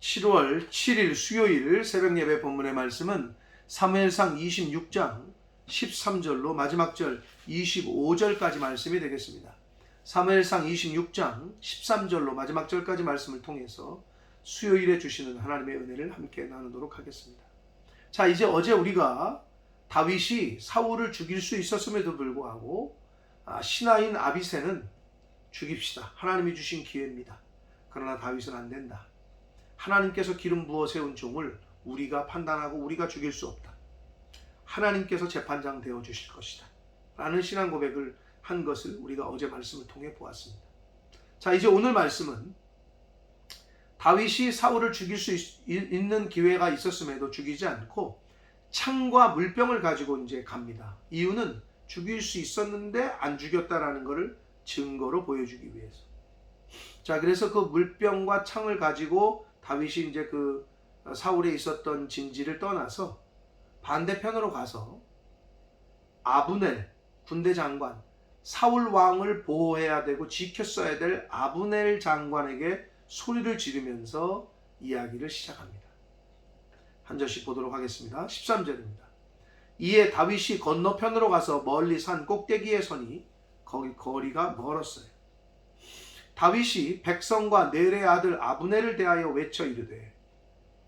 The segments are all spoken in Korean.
7월 7일 수요일 새벽 예배 본문의 말씀은 사무엘상 26장 13절로 마지막 절 25절까지 말씀이 되겠습니다. 사무엘상 26장 13절로 마지막 절까지 말씀을 통해서 수요일에 주시는 하나님의 은혜를 함께 나누도록 하겠습니다. 자, 이제 어제 우리가 다윗이 사울을 죽일 수 있었음에도 불구하고 신하인 아비새는 죽입시다. 하나님이 주신 기회입니다. 그러나 다윗은 안 된다. 하나님께서 기름 부어 세운 종을 우리가 판단하고 우리가 죽일 수 없다. 하나님께서 재판장 되어 주실 것이다. 라는 신앙 고백을 한 것을 우리가 어제 말씀을 통해 보았습니다. 자, 이제 오늘 말씀은 다윗이 사울을 죽일 수 있는 기회가 있었음에도 죽이지 않고 창과 물병을 가지고 이제 갑니다. 이유는 죽일 수 있었는데 안 죽였다라는 것을 증거로 보여주기 위해서. 자, 그래서 그 물병과 창을 가지고 다윗이 이제 그 사울에 있었던 진지를 떠나서 반대편으로 가서 아브넬 군대 장관, 사울 왕을 보호해야 되고 지켰어야 될 아브넬 장관에게 소리를 지르면서 이야기를 시작합니다. 한 절씩 보도록 하겠습니다. 13절입니다. 이에 다윗이 건너편으로 가서 멀리 산 꼭대기에 서니 거기 거리가 멀었어요. 다윗이 백성과 넬의 아들 아브넬을 대하여 외쳐 이르되,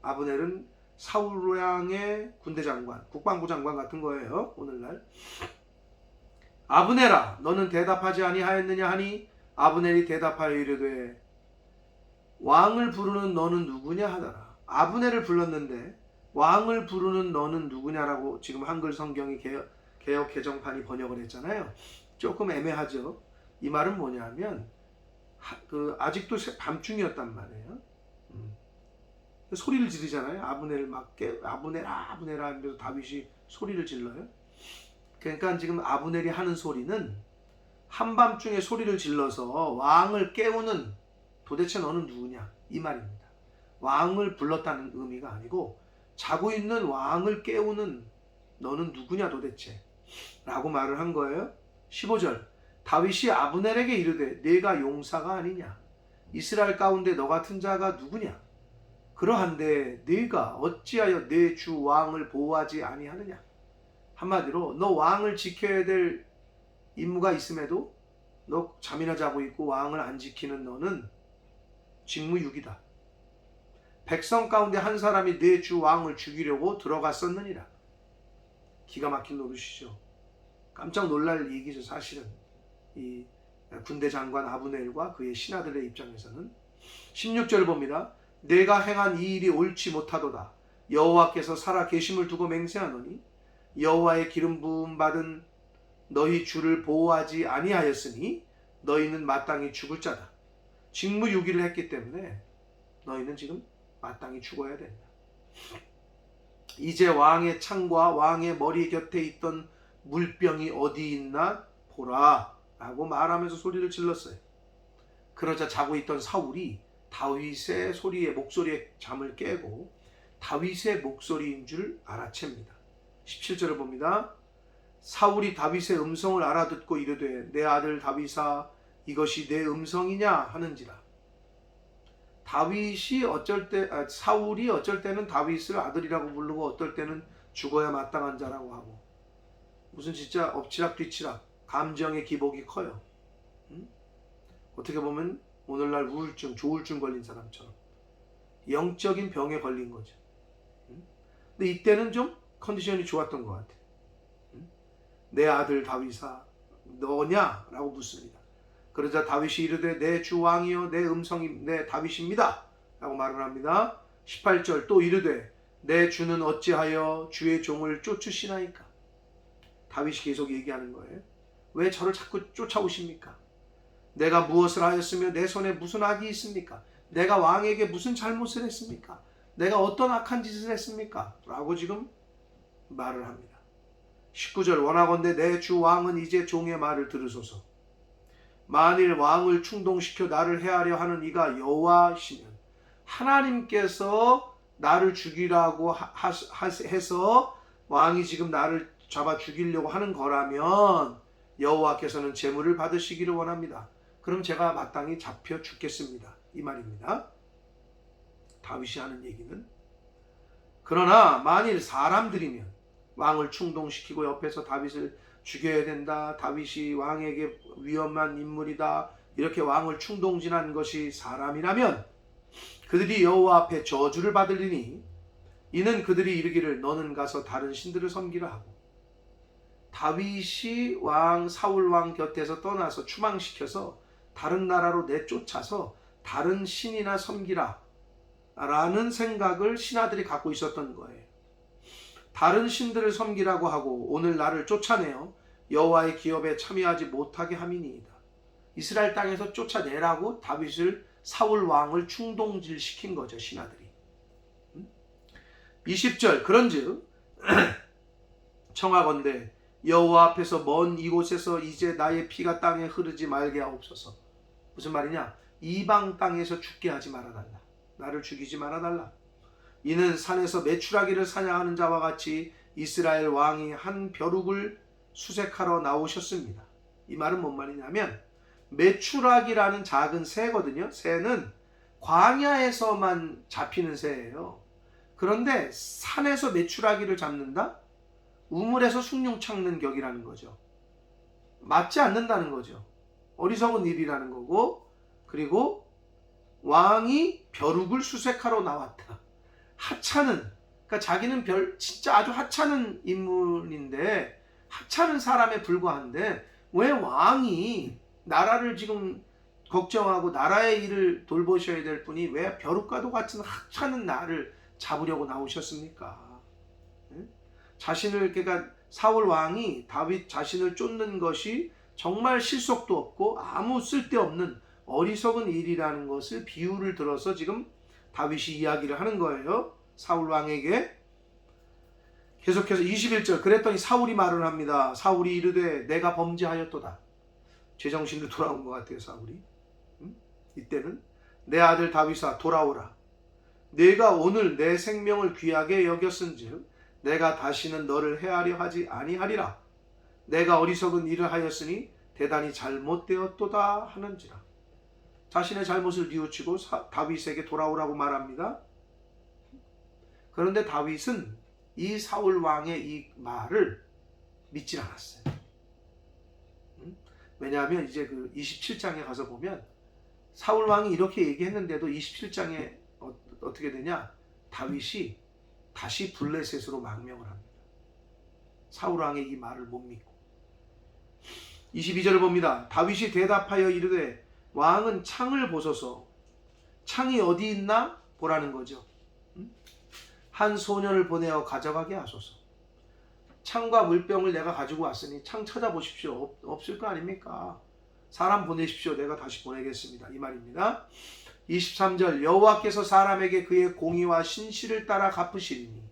아브넬은 사울 왕의 군대 장관, 국방부 장관 같은 거예요. 오늘날. 아브넬아, 너는 대답하지 아니하였느냐 하니 아브넬이 대답하여 이르되, 왕을 부르는 너는 누구냐 하더라. 아브넬을 불렀는데 왕을 부르는 너는 누구냐라고 지금 한글 성경이 개역 개정판이 번역을 했잖아요. 조금 애매하죠. 이 말은 뭐냐면 아직도 밤중이었단 말이에요. 소리를 지르잖아요. 아브넬 막 아브넬아 아브넬아 하면서 다윗이 소리를 질러요. 그러니까 지금 아브넬이 하는 소리는 한밤중에 소리를 질러서 왕을 깨우는, 도대체 너는 누구냐 이 말입니다. 왕을 불렀다는 의미가 아니고 자고 있는 왕을 깨우는 너는 누구냐 도대체 라고 말을 한 거예요. 15절, 다윗이 아브넬에게 이르되 네가 용사가 아니냐, 이스라엘 가운데 너 같은 자가 누구냐, 그러한데 네가 어찌하여 내 주 왕을 보호하지 아니하느냐. 한마디로 너 왕을 지켜야 될 임무가 있음에도 너 잠이나 자고 있고 왕을 안 지키는 너는 직무유기다. 백성 가운데 한 사람이 내 주 왕을 죽이려고 들어갔었느니라. 기가 막힌 노릇이죠. 깜짝 놀랄 얘기죠. 사실은 이 군대 장관 아브넬과 그의 신하들의 입장에서는. 16절 봅니다. 내가 행한 이 일이 옳지 못하도다. 여호와께서 살아 계심을 두고 맹세하노니 여호와의 기름 부음 받은 너희 주를 보호하지 아니하였으니 너희는 마땅히 죽을 자다. 직무유기를 했기 때문에 너희는 지금 마땅히 죽어야 된다. 이제 왕의 창과 왕의 머리 곁에 있던 물병이 어디 있나 보라 라고 말하면서 소리를 질렀어요. 그러자 자고 있던 사울이 다윗의 목소리에 잠을 깨고 다윗의 목소리인 줄 알아챕니다. 17절을 봅니다. 사울이 다윗의 음성을 알아듣고 이르되 내 아들 다윗아, 이것이 내 음성이냐 하는지라. 사울이 어쩔 때는 다윗을 아들이라고 부르고 어떨 때는 죽어야 마땅한 자라고 하고, 무슨 진짜 엎치락 뒤치락 감정의 기복이 커요. 어떻게 보면 오늘날 우울증, 조울증 걸린 사람처럼 영적인 병에 걸린 거죠. 근데 이때는 좀 컨디션이 좋았던 것 같아요. 내 아들 다윗아 너냐? 라고 묻습니다. 그러자 다윗이 이르되 내 주 왕이여 내 음성이 내 다윗입니다 라고 말을 합니다. 18절 또 이르되 내 주는 어찌하여 주의 종을 쫓으시나이까. 다윗이 계속 얘기하는 거예요. 왜 저를 자꾸 쫓아오십니까? 내가 무엇을 하였으며 내 손에 무슨 악이 있습니까? 내가 왕에게 무슨 잘못을 했습니까? 내가 어떤 악한 짓을 했습니까? 라고 지금 말을 합니다. 19절 원하건대 내 주 왕은 이제 종의 말을 들으소서. 만일 왕을 충동시켜 나를 해하려 하는 이가 여호와시면 하나님께서 나를 죽이라고 해서 왕이 지금 나를 잡아 죽이려고 하는 거라면 여호와께서는 제물을 받으시기를 원합니다. 그럼 제가 마땅히 잡혀 죽겠습니다. 이 말입니다. 다윗이 하는 얘기는. 그러나 만일 사람들이면 왕을 충동시키고 옆에서 다윗을 죽여야 된다, 다윗이 왕에게 위험한 인물이다, 이렇게 왕을 충동질한 것이 사람이라면 그들이 여호와 앞에 저주를 받으리니 이는 그들이 이르기를 너는 가서 다른 신들을 섬기라 하고, 다윗이 사울 왕 곁에서 떠나서 추방시켜서 다른 나라로 내쫓아서 다른 신이나 섬기라 라는 생각을 신하들이 갖고 있었던 거예요. 다른 신들을 섬기라고 하고 오늘 나를 쫓아내어 여호와의 기업에 참여하지 못하게 함이니이다. 이스라엘 땅에서 쫓아내라고 다윗을, 사울 왕을 충동질시킨 거죠, 신하들이. 20절 그런즉 청하건대 여호와 앞에서 먼 이곳에서 이제 나의 피가 땅에 흐르지 말게 하옵소서. 무슨 말이냐? 이방 땅에서 죽게 하지 말아달라. 나를 죽이지 말아달라. 이는 산에서 메추라기를 사냥하는 자와 같이 이스라엘 왕이 한 벼룩을 수색하러 나오셨습니다. 이 말은 뭔 말이냐면 메추라기라는 작은 새거든요. 새는 광야에서만 잡히는 새예요. 그런데 산에서 메추라기를 잡는다? 우물에서 숭늉 찾는 격이라는 거죠. 맞지 않는다는 거죠. 어리석은 일이라는 거고, 그리고 왕이 벼룩을 수색하러 나왔다. 하찮은, 그러니까 자기는 진짜 아주 하찮은 인물인데, 하찮은 사람에 불과한데 왜 왕이 나라를 지금 걱정하고 나라의 일을 돌보셔야 될 분이 왜 벼룩과도 같은 하찮은 나를 잡으려고 나오셨습니까? 자신을, 그러니까 사울 왕이 다윗 자신을 쫓는 것이 정말 실속도 없고 아무 쓸데없는 어리석은 일이라는 것을 비유를 들어서 지금 다윗이 이야기를 하는 거예요. 사울 왕에게. 계속해서 21절 그랬더니 사울이 말을 합니다. 사울이 이르되 내가 범죄하였도다. 제정신도 돌아온 것 같아요, 사울이. 이때는 내 아들 다윗아 돌아오라. 내가 오늘 내 생명을 귀하게 여겼은즉 내가 다시는 너를 해하려 하지 아니하리라. 내가 어리석은 일을 하였으니 대단히 잘못되었도다 하는지라. 자신의 잘못을 뉘우치고 다윗에게 돌아오라고 말합니다. 그런데 다윗은 이 사울 왕의 이 말을 믿지 않았어요. 왜냐하면 이제 그 27장에 가서 보면 사울 왕이 이렇게 얘기했는데도 27장에 어떻게 되냐? 다윗이 다시 블레셋으로 망명을 합니다. 사울 왕의 이 말을 못 믿고. 22절을 봅니다. 다윗이 대답하여 이르되 왕은 창을 보소서. 창이 어디 있나 보라는 거죠. 한 소년을 보내어 가져가게 하소서. 창과 물병을 내가 가지고 왔으니 창 찾아보십시오. 없을 거 아닙니까? 사람 보내십시오. 내가 다시 보내겠습니다. 이 말입니다. 23절 여호와께서 사람에게 그의 공의와 신실을 따라 갚으시리니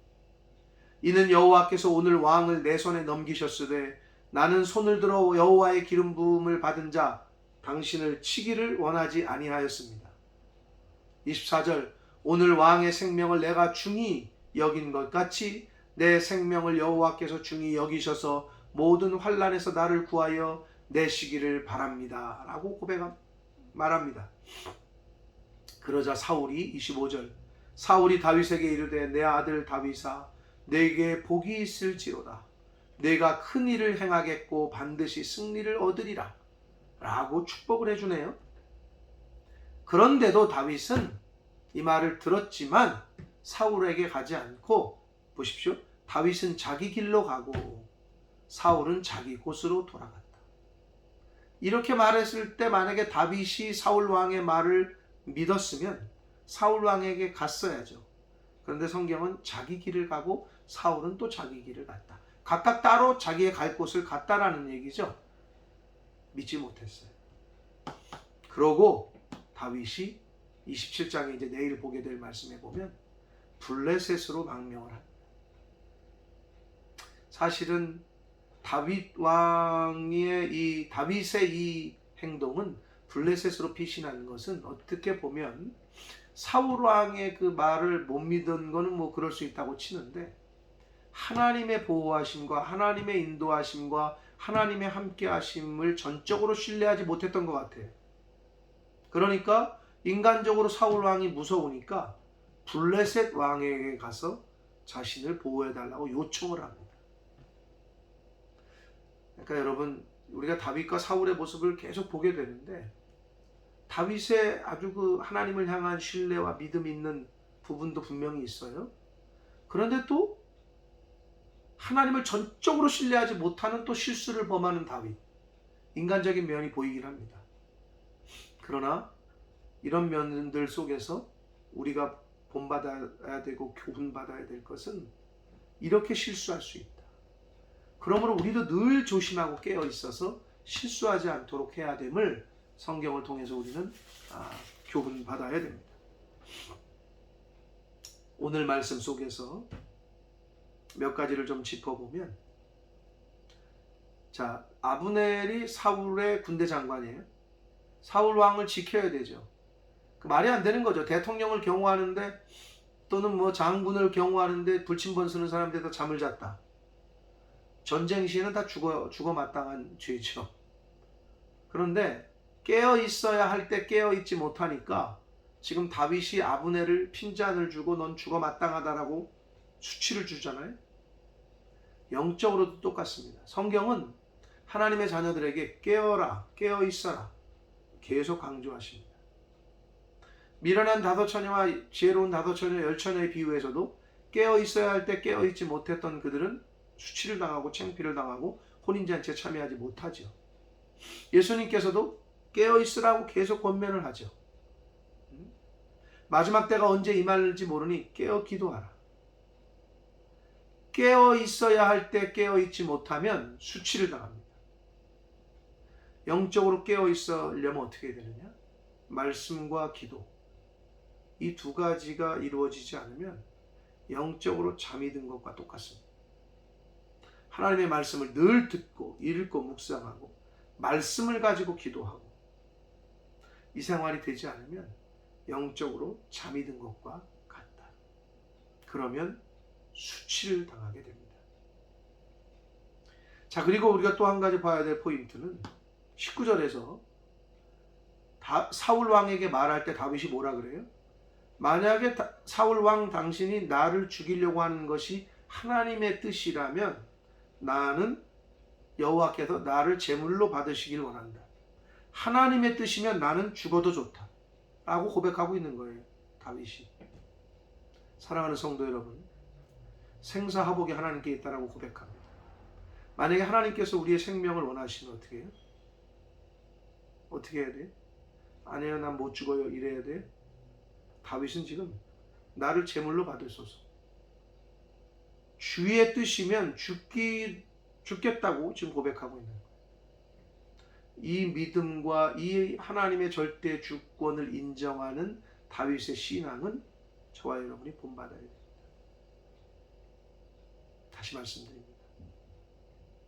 이는 여호와께서 오늘 왕을 내 손에 넘기셨으되 나는 손을 들어 여호와의 기름 부음을 받은 자 당신을 치기를 원하지 아니하였습니다. 24절 오늘 왕의 생명을 내가 중히 여긴 것 같이 내 생명을 여호와께서 중히 여기셔서 모든 환난에서 나를 구하여 내시기를 바랍니다. 라고 말합니다. 그러자 사울이 25절 사울이 다윗에게 이르되 내 아들 다윗아 내게 복이 있을지로다. 내가 큰 일을 행하겠고 반드시 승리를 얻으리라. 라고 축복을 해주네요. 그런데도 다윗은 이 말을 들었지만 사울에게 가지 않고 보십시오. 다윗은 자기 길로 가고 사울은 자기 곳으로 돌아갔다. 이렇게 말했을 때 만약에 다윗이 사울 왕의 말을 믿었으면 사울 왕에게 갔어야죠. 그런데 성경은 자기 길을 가고 사울은 또 자기 길을 갔다. 각각 따로 자기의 갈 곳을 갔다라는 얘기죠. 믿지 못했어요. 그러고 다윗이 27장에 이제 내일 보게 될 말씀에 보면 블레셋으로 망명을 합니다. 사실은 다윗의 이 행동은 블레셋으로 피신하는 것은 어떻게 보면 사울 왕의 그 말을 못 믿은 거는 뭐 그럴 수 있다고 치는데 하나님의 보호하심과 하나님의 인도하심과 하나님의 함께하심을 전적으로 신뢰하지 못했던 것 같아요. 그러니까 인간적으로 사울 왕이 무서우니까 블레셋 왕에게 가서 자신을 보호해달라고 요청을 합니다. 그러니까 여러분, 우리가 다윗과 사울의 모습을 계속 보게 되는데, 다윗의 아주 그 하나님을 향한 신뢰와 믿음이 있는 부분도 분명히 있어요. 그런데 또 하나님을 전적으로 신뢰하지 못하는 또 실수를 범하는 다윗, 인간적인 면이 보이긴 합니다. 그러나 이런 면들 속에서 우리가 본받아야 되고 교훈받아야 될 것은 이렇게 실수할 수 있다. 그러므로 우리도 늘 조심하고 깨어 있어서 실수하지 않도록 해야 됨을 성경을 통해서 우리는 교훈받아야 됩니다. 오늘 말씀 속에서 몇 가지를 좀 짚어보면, 자, 아브넬이 사울의 군대 장관이에요. 사울 왕을 지켜야 되죠. 말이 안 되는 거죠. 대통령을 경호하는데 또는 뭐 장군을 경호하는데 불침번 쓰는 사람들이 잠을 잤다. 전쟁 시에는 다 죽어 마땅한 죄죠. 그런데 깨어 있어야 할 때 깨어 있지 못하니까 지금 다윗이 아브넬을 핀잔을 주고 넌 죽어 마땅하다라고 수치를 주잖아요. 영적으로도 똑같습니다. 성경은 하나님의 자녀들에게 깨어라, 깨어 있어라 계속 강조하십니다. 미련한 다섯처녀와 지혜로운 다섯처녀, 열처녀의 비유에서도 깨어 있어야 할 때 깨어 있지 못했던 그들은 수치를 당하고 창피를 당하고 혼인잔치에 참여하지 못하죠. 예수님께서도 깨어 있으라고 계속 권면을 하죠. 마지막 때가 언제 임할지 모르니 깨어 기도하라. 깨어 있어야 할 때 깨어 있지 못하면 수치를 당합니다. 영적으로 깨어 있으려면 어떻게 되느냐? 말씀과 기도, 이 두 가지가 이루어지지 않으면 영적으로 잠이 든 것과 똑같습니다. 하나님의 말씀을 늘 듣고 읽고 묵상하고 말씀을 가지고 기도하고 이 생활이 되지 않으면 영적으로 잠이 든 것과 같다. 그러면 수치를 당하게 됩니다. 자, 그리고 우리가 또 한 가지 봐야 될 포인트는 19절에서 사울 왕에게 말할 때 다윗이 뭐라 그래요? 만약에 사울 왕 당신이 나를 죽이려고 하는 것이 하나님의 뜻이라면 나는 여호와께서 나를 제물로 받으시길 원한다. 하나님의 뜻이면 나는 죽어도 좋다 라고 고백하고 있는 거예요, 다윗이. 사랑하는 성도 여러분, 생사화복이 하나님께 있다라고 고백합니다. 만약에 하나님께서 우리의 생명을 원하시면 어떻게 해요? 어떻게 해야 돼요? 아니요, 난 못 죽어요 이래야 돼요? 다윗은 지금 나를 제물로 받으소서, 주의 뜻이면 죽겠다고 지금 고백하고 있는 거예요. 이 믿음과 이 하나님의 절대 주권을 인정하는 다윗의 신앙은 저와 여러분이 본받아야 됩니다. 다시 말씀드립니다.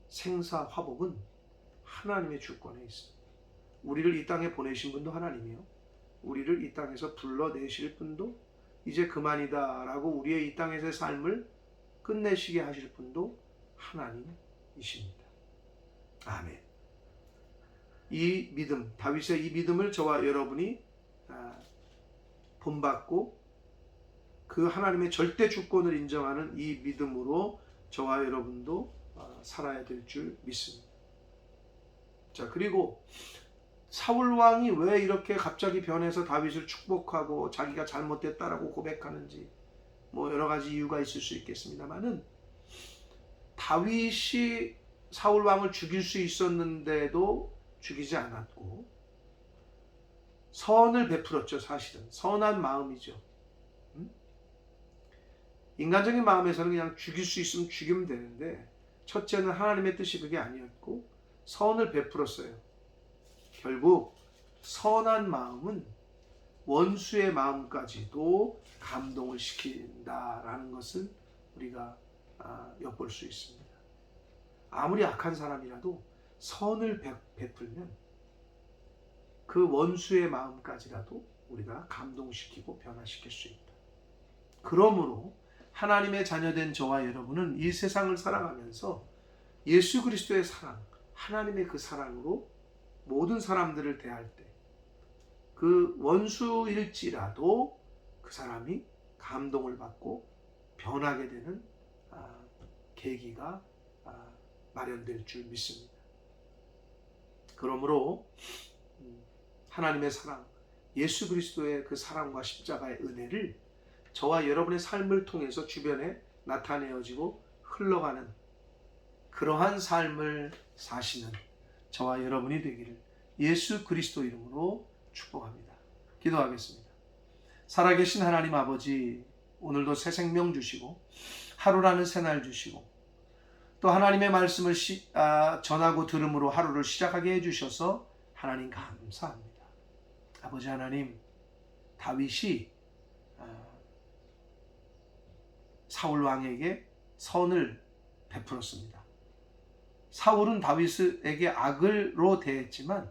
생사화복은 하나님의 주권에 있습니다. 우리를 이 땅에 보내신 분도 하나님이요, 우리를 이 땅에서 불러내실 분도 이제 그만이다 라고 우리의 이 땅에서의 삶을 끝내시게 하실 분도 하나님이십니다. 아멘. 이 믿음, 다윗의 이 믿음을 저와 여러분이 본받고 그 하나님의 절대 주권을 인정하는 이 믿음으로 저와 여러분도 살아야 될 줄 믿습니다. 자, 그리고 사울 왕이 왜 이렇게 갑자기 변해서 다윗을 축복하고 자기가 잘못됐다라고 고백하는지 뭐 여러 가지 이유가 있을 수 있겠습니다만은, 다윗이 사울 왕을 죽일 수 있었는데도 죽이지 않았고 선을 베풀었죠. 사실은 선한 마음이죠. 인간적인 마음에서는 그냥 죽일 수 있으면 죽이면 되는데, 첫째는 하나님의 뜻이 그게 아니었고 선을 베풀었어요. 결국 선한 마음은 원수의 마음까지도 감동을 시킨다라는 것을 우리가 엿볼 수 있습니다. 아무리 악한 사람이라도 선을 베풀면 그 원수의 마음까지라도 우리가 감동시키고 변화시킬 수 있다. 그러므로 하나님의 자녀된 저와 여러분은 이 세상을 살아가면서 예수 그리스도의 사랑, 하나님의 그 사랑으로 모든 사람들을 대할 때 그 원수일지라도 그 사람이 감동을 받고 변하게 되는 계기가 마련될 줄 믿습니다. 그러므로 하나님의 사랑, 예수 그리스도의 그 사랑과 십자가의 은혜를 저와 여러분의 삶을 통해서 주변에 나타내어지고 흘러가는 그러한 삶을 사시는 저와 여러분이 되기를 예수 그리스도 이름으로 축복합니다. 기도하겠습니다. 살아계신 하나님 아버지, 오늘도 새 생명 주시고 하루라는 새날 주시고 또 하나님의 말씀을 전하고 들음으로 하루를 시작하게 해주셔서 하나님 감사합니다. 아버지 하나님, 다윗이 사울 왕에게 선을 베풀었습니다. 사울은 다윗에게 악으로 대했지만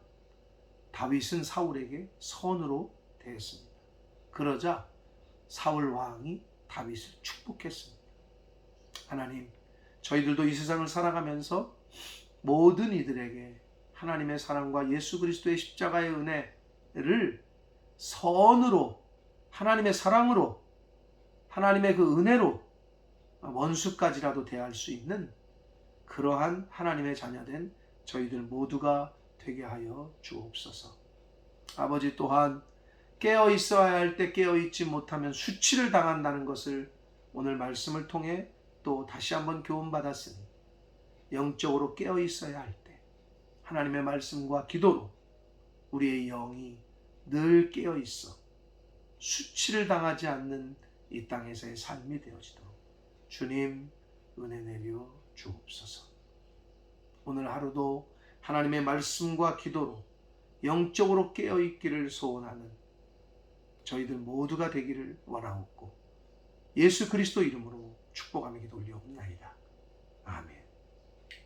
다윗은 사울에게 선으로 대했습니다. 그러자 사울 왕이 다윗을 축복했습니다. 하나님, 저희들도 이 세상을 살아가면서 모든 이들에게 하나님의 사랑과 예수 그리스도의 십자가의 은혜를 선으로, 하나님의 사랑으로, 하나님의 그 은혜로 원수까지라도 대할 수 있는 그러한 하나님의 자녀된 저희들 모두가 되게 하여 주옵소서. 아버지, 또한 깨어 있어야 할 때 깨어 있지 못하면 수치를 당한다는 것을 오늘 말씀을 통해 또 다시 한번 교훈받았으니 영적으로 깨어 있어야 할 때 하나님의 말씀과 기도로 우리의 영이 늘 깨어 있어 수치를 당하지 않는 이 땅에서의 삶이 되어지도록 주님 은혜 내려 주옵소서. 오늘 하루도 하나님의 말씀과 기도로 영적으로 깨어 있기를 소원하는 저희들 모두가 되기를 원하옵고 예수 그리스도 이름으로 축복하며 기도 올리옵나이다. 아멘.